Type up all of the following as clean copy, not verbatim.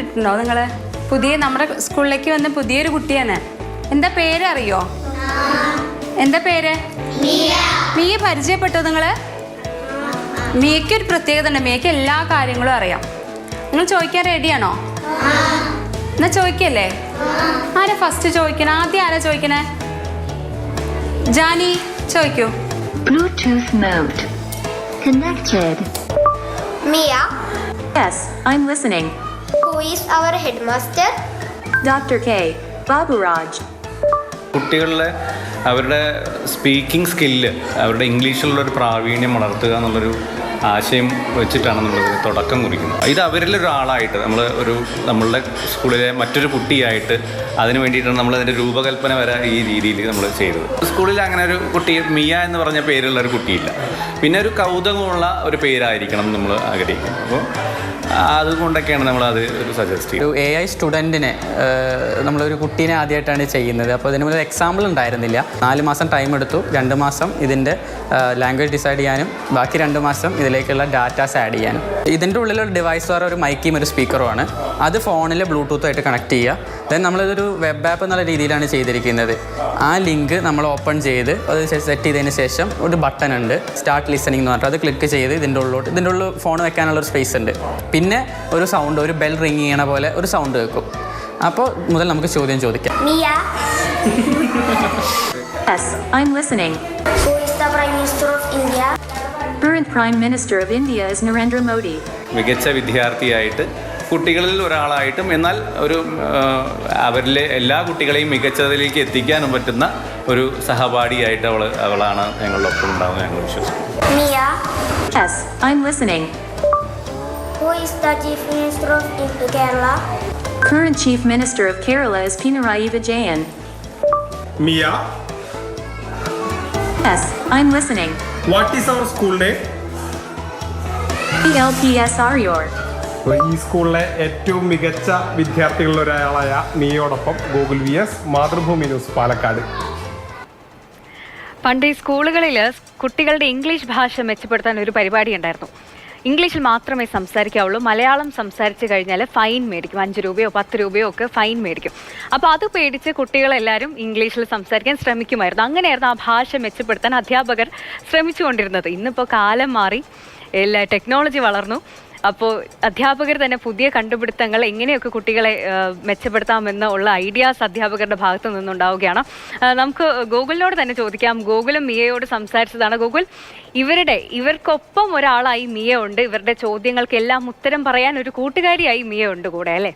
പരിചയപ്പെട്ടിട്ടുണ്ടോ നിങ്ങൾ? നമ്മുടെ സ്കൂളിലേക്ക് വന്ന പുതിയൊരു കുട്ടിയാണ്. എന്താ പേര് അറിയോ? എന്താ പേര്? മിയ. പരിചയപ്പെട്ടോ നിങ്ങൾ? മിയയ്ക്ക് ഒരു പ്രത്യേകത ഉണ്ട്. മിയയ്ക്ക് എല്ലാ കാര്യങ്ങളും അറിയാം. നിങ്ങൾ ചോദിക്കാൻ റെഡിയാണോ? എന്നാ ചോദിക്കല്ലേ? ആരാ ഫസ്റ്റ് ചോദിക്കണേ? ആദ്യം ആരാ ചോദിക്കണേ? ജാനി ചോദിക്കൂ. Bluetooth mode connected. Mia. Yes, I'm listening. Who is our headmaster? Dr. K. Baburaj. കുട്ടികളിലെ അവരുടെ സ്പീക്കിംഗ് സ്കില്ല്, അവരുടെ ഇംഗ്ലീഷിലുള്ളൊരു പ്രാവീണ്യം വളർത്തുക എന്നുള്ളൊരു ആശയം വെച്ചിട്ടാണ് നമ്മളിത് തുടക്കം കുറിക്കുന്നത്. ഇത് അവരിലൊരാളായിട്ട് നമ്മളുടെ സ്കൂളിലെ മറ്റൊരു കുട്ടിയായിട്ട് അതിന് വേണ്ടിയിട്ടാണ് നമ്മളതിൻ്റെ രൂപകൽപ്പന വരെ ഈ രീതിയിൽ നമ്മൾ ചെയ്തത്. സ്കൂളിൽ അങ്ങനെ ഒരു കുട്ടി മിയ എന്ന് പറഞ്ഞ പേരുള്ള ഒരു കുട്ടിയില്ല. പിന്നെ ഒരു കൗതുകമുള്ള ഒരു പേരായിരിക്കണം നമ്മൾ ആഗ്രഹിക്കുന്നത്. അപ്പോൾ അതുകൊണ്ടൊക്കെയാണ് നമ്മളത് ഒരു സജസ്റ്റ് ചെയ്യുന്നത്. ഒരു AI സ്റ്റുഡൻറ്റിനെ നമ്മളൊരു കുട്ടീനെ ആദ്യമായിട്ടാണ് ചെയ്യുന്നത്. അപ്പോൾ ഇതിന് ഒരു എക്സാമ്പിൾ ഉണ്ടായിരുന്നില്ല. 4 മാസം ടൈം എടുത്തു. 2 മാസം ഇതിൻ്റെ ലാംഗ്വേജ് ഡിസൈഡ് ചെയ്യാനും ബാക്കി 2 മാസം ഇതിലേക്കുള്ള ഡാറ്റാസ് ആഡ് ചെയ്യാനും. ഇതിൻ്റെ ഉള്ളിലൊരു ഡിവൈസ് വേറെ ഒരു മൈക്കും ഒരു സ്പീക്കറുമാണ്. അത് ഫോണിൽ ബ്ലൂടൂത്തായിട്ട് കണക്ട് ചെയ്യുക. ദെൻ നമ്മളിതൊരു വെബ് ആപ്പ് എന്നുള്ള രീതിയിലാണ് ചെയ്തിരിക്കുന്നത്. ആ ലിങ്ക് നമ്മൾ ഓപ്പൺ ചെയ്ത് അത് സെറ്റ് ചെയ്തതിന് ശേഷം ഒരു ബട്ടൺ ഉണ്ട്, സ്റ്റാർട്ട് ലിസണിംഗ് എന്ന് പറഞ്ഞിട്ട്. അത് ക്ലിക്ക് ചെയ്ത് ഇതിൻ്റെ ഉള്ളിൽ ഫോൺ വെക്കാനുള്ളൊരു സ്പേസ് ഉണ്ട്. പിന്നെ ഒരു സൗണ്ട്, ഒരു ബെൽ റിങ് ചെയ്യണ പോലെ ഒരു സൗണ്ട് വെക്കും. അപ്പോൾ മുതൽ നമുക്ക് ചോദ്യം ചോദിക്കാം. Mia. Yes, I'm listening. Who is the Prime Minister of India? Current Prime Minister of India is Narendra Modi. മികച്ച വിദ്യാർത്ഥിയായിട്ട് കുട്ടികളിൽ ഒരാളായിട്ടും എന്നാൽ അവരിലെ എല്ലാ കുട്ടികളെയും മികച്ചതിലേക്ക് എത്തിക്കാനും പറ്റുന്ന ഒരു സഹപാഠിയായിട്ട് അവളാണ് ഞങ്ങളുടെ ഒപ്പം ഉണ്ടാവുന്നത് ഞങ്ങൾ വിശ്വസിക്കുന്നു. Mia. Yes, I'm listening. Who is the Chief Minister of Kerala? Current Chief Minister of Kerala is Pinarayi Vijayan. Mia. Yes, I'm listening. What is our school name? PLPS Aryor. ഈ സ്കൂളിലെ ഏറ്റവും മികച്ച വിദ്യാർത്ഥികളിൽ ഒരാളായ മിയയോടൊപ്പം Google VS Mathrubhumi news Palakkad. പണ്ട് ഈ സ്കൂളുകളിൽ കുട്ടികളുടെ ഇംഗ്ലീഷ് ഭാഷ മെച്ചപ്പെടുത്താൻ ഒരു പരിപാടി ഉണ്ടായിരുന്നു. ഇംഗ്ലീഷിൽ മാത്രമേ സംസാരിക്കാവുള്ളൂ. മലയാളം സംസാരിച്ച് കഴിഞ്ഞാൽ ഫൈൻ മേടിക്കും. 5 രൂപയോ 10 രൂപയോ ഒക്കെ ഫൈൻ മേടിക്കും. അപ്പോൾ അത് പേടിച്ച് കുട്ടികളെല്ലാവരും ഇംഗ്ലീഷിൽ സംസാരിക്കാൻ ശ്രമിക്കുമായിരുന്നു. അങ്ങനെയായിരുന്നു ആ ഭാഷ മെച്ചപ്പെടുത്താൻ അധ്യാപകർ ശ്രമിച്ചുകൊണ്ടിരുന്നത്. ഇന്നിപ്പോൾ കാലം മാറി, എല്ലാ ടെക്നോളജി വളർന്നു. അപ്പോൾ അധ്യാപകർ തന്നെ പുതിയ കണ്ടുപിടുത്തങ്ങൾ എങ്ങനെയൊക്കെ കുട്ടികളെ മെച്ചപ്പെടുത്താമെന്ന് ഉള്ള ഐഡിയാസ് അധ്യാപകരുടെ ഭാഗത്തു നിന്നുണ്ടാവുകയാണ്. നമുക്ക് ഗൂഗിളിനോട് തന്നെ ചോദിക്കാം. ഗൂഗിളും മിയയോട് സംസാരിച്ചതാണ്. ഗൂഗിൾ, ഇവർക്കൊപ്പം ഒരാളായി മിയ ഉണ്ട്. ഇവരുടെ ചോദ്യങ്ങൾക്കെല്ലാം ഉത്തരം പറയാൻ ഒരു കൂട്ടുകാരിയായി മിയ ഉണ്ട് കൂടെ, അല്ലേ?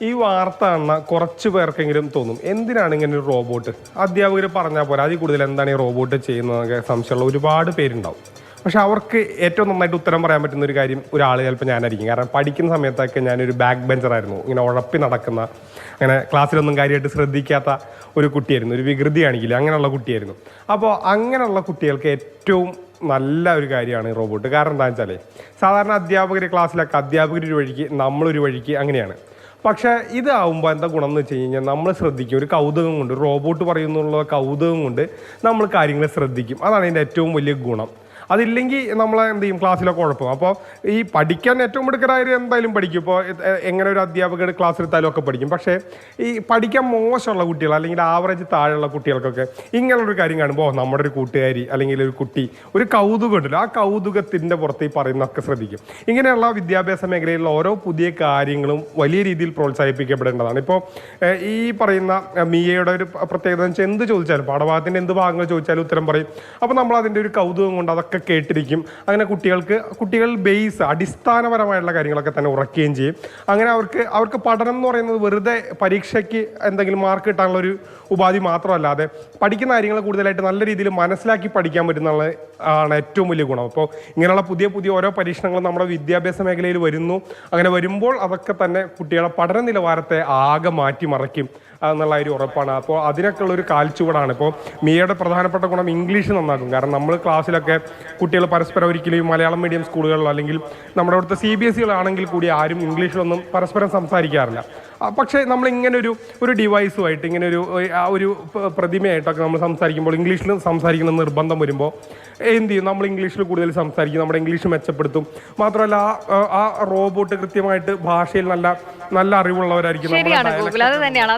ഈ വാർത്ത കാണുന്ന കുറച്ച് പേർക്കെങ്കിലും തോന്നും, എന്തിനാണ് ഇങ്ങനെ ഒരു റോബോട്ട്? അധ്യാപകർ പറഞ്ഞാൽ പോലെ അതിൽ കൂടുതൽ എന്താണ് ഈ റോബോട്ട് ചെയ്യുന്നതൊക്കെ സംശയമുള്ള ഒരുപാട് പേരുണ്ടാവും. പക്ഷെ അവർക്ക് ഏറ്റവും നന്നായിട്ട് ഉത്തരം പറയാൻ പറ്റുന്ന ഒരു കാര്യം ഒരാൾ ചിലപ്പോൾ ഞാനായിരിക്കും. കാരണം പഠിക്കുന്ന സമയത്തൊക്കെ ഞാനൊരു ബാക്ക് ബെഞ്ചറായിരുന്നു. ഇങ്ങനെ ഉഴപ്പി നടക്കുന്ന, അങ്ങനെ ക്ലാസ്സിലൊന്നും കാര്യമായിട്ട് ശ്രദ്ധിക്കാത്ത ഒരു കുട്ടിയായിരുന്നു. ഒരു വികൃതി കാണിക്കില്ല, അങ്ങനെയുള്ള കുട്ടിയായിരുന്നു. അപ്പോൾ അങ്ങനെയുള്ള കുട്ടികൾക്ക് ഏറ്റവും നല്ല ഒരു കാര്യമാണ് ഈ റോബോട്ട്. കാരണം എന്താണെന്ന് വെച്ചാൽ സാധാരണ അധ്യാപകർ ക്ലാസ്സിലൊക്കെ അധ്യാപകരൊരു വഴിക്ക് നമ്മളൊരു വഴിക്ക് അങ്ങനെയാണ്. പക്ഷേ ഇതാവുമ്പോൾ എന്താ ഗുണം എന്ന് വെച്ച് കഴിഞ്ഞാൽ നമ്മൾ ശ്രദ്ധിക്കും. ഒരു കൗതുകം കൊണ്ട്, റോബോട്ട് പറയുന്നുള്ള കൗതുകം കൊണ്ട് നമ്മൾ കാര്യങ്ങൾ ശ്രദ്ധിക്കും. അതാണ് ഇതിൻ്റെ ഏറ്റവും വലിയ ഗുണം. അതില്ലെങ്കിൽ നമ്മളെ എന്ത് ചെയ്യും, ക്ലാസ്സിലൊക്കെ കുഴപ്പം. അപ്പോൾ ഈ പഠിക്കാൻ ഏറ്റവും മിടുക്കരായ എന്തായാലും പഠിക്കും. ഇപ്പോൾ എങ്ങനെ ഒരു അധ്യാപകർ ക്ലാസ് എടുത്താലും ഒക്കെ പഠിക്കും. പക്ഷേ ഈ പഠിക്കാൻ മോശമുള്ള കുട്ടികൾ അല്ലെങ്കിൽ ആവറേജ് താഴെയുള്ള കുട്ടികൾക്കൊക്കെ ഇങ്ങനെയുള്ളൊരു കാര്യം കാണുമ്പോൾ നമ്മുടെ ഒരു കൂട്ടുകാരി അല്ലെങ്കിൽ ഒരു കുട്ടി ഒരു കൗതുകം ഉണ്ടല്ലോ, ആ കൗതുകത്തിൻ്റെ പുറത്ത് ഈ പറയുന്നതൊക്കെ ശ്രദ്ധിക്കും. ഇങ്ങനെയുള്ള വിദ്യാഭ്യാസ മേഖലയിലുള്ള ഓരോ പുതിയ കാര്യങ്ങളും വലിയ രീതിയിൽ പ്രോത്സാഹിപ്പിക്കപ്പെടേണ്ടതാണ്. ഇപ്പോൾ ഈ പറയുന്ന മിയയുടെ ഒരു പ്രത്യേകത എന്ന് വെച്ചാൽ എന്ത് ചോദിച്ചാലും, പാഠഭാഗത്തിൻ്റെ എന്ത് ഭാഗങ്ങൾ ചോദിച്ചാലും ഉത്തരം പറയും. അപ്പോൾ നമ്മൾ അതിൻ്റെ ഒരു കൗതുകം കൊണ്ട് അതൊക്കെ കേട്ടിരിക്കും. അങ്ങനെ കുട്ടികൾ ബേസ് അടിസ്ഥാനപരമായിട്ടുള്ള കാര്യങ്ങളൊക്കെ തന്നെ ഉറക്കുകയും ചെയ്യും. അങ്ങനെ അവർക്ക് പഠനം എന്ന് പറയുന്നത് വെറുതെ പരീക്ഷയ്ക്ക് എന്തെങ്കിലും മാർക്ക് കിട്ടാനുള്ള ഒരു ഉപാധി മാത്രമല്ലാതെ പഠിക്കുന്ന കാര്യങ്ങൾ കൂടുതലായിട്ട് നല്ല രീതിയിൽ മനസ്സിലാക്കി പഠിക്കാൻ പറ്റുന്നുള്ള ആണ് ഏറ്റവും വലിയ ഗുണം. അപ്പോൾ ഇങ്ങനെയുള്ള പുതിയ ഓരോ പരീക്ഷണങ്ങളും നമ്മുടെ വിദ്യാഭ്യാസ മേഖലയിൽ വരുന്നു. അങ്ങനെ വരുമ്പോൾ അതൊക്കെ തന്നെ കുട്ടികളുടെ പഠന നിലവാരത്തെ ആകെ മാറ്റിമറിക്കും എന്നുള്ള ഒരു ഉറപ്പാണ്. അപ്പോൾ അതിനൊക്കെ ഉള്ളൊരു കാൽച്ചുവടാണ്. ഇപ്പോൾ മിയയുടെ പ്രധാനപ്പെട്ട ഗുണം ഇംഗ്ലീഷ് നന്നാക്കും. കാരണം നമ്മൾ ക്ലാസ്സിലൊക്കെ കുട്ടികൾ പരസ്പരം ഒരിക്കലും മലയാളം മീഡിയം സ്കൂളുകളിലോ അല്ലെങ്കിൽ നമ്മുടെ അവിടുത്തെ CBSE കൂടി ആരും ഇംഗ്ലീഷിലൊന്നും പരസ്പരം സംസാരിക്കാറില്ല. പക്ഷേ നമ്മൾ ഇങ്ങനെ ഒരു ഡിവൈസുമായിട്ട് ഇങ്ങനെ ഒരു പ്രതിമയായിട്ടൊക്കെ നമ്മൾ സംസാരിക്കുമ്പോൾ ഇംഗ്ലീഷിൽ സംസാരിക്കുന്ന നിർബന്ധം വരുമ്പോൾ എന്ത് ചെയ്യും? നമ്മൾ ഇംഗ്ലീഷിൽ കൂടുതൽ സംസാരിക്കും, നമ്മുടെ ഇംഗ്ലീഷ് മെച്ചപ്പെടുത്തും. മാത്രമല്ല ആ റോബോട്ട് കൃത്യമായിട്ട് ഭാഷയിൽ നല്ല അറിവുള്ളവരായിരിക്കും. ശരിയാണ് ഗോകുൽ, അത് തന്നെയാണ്.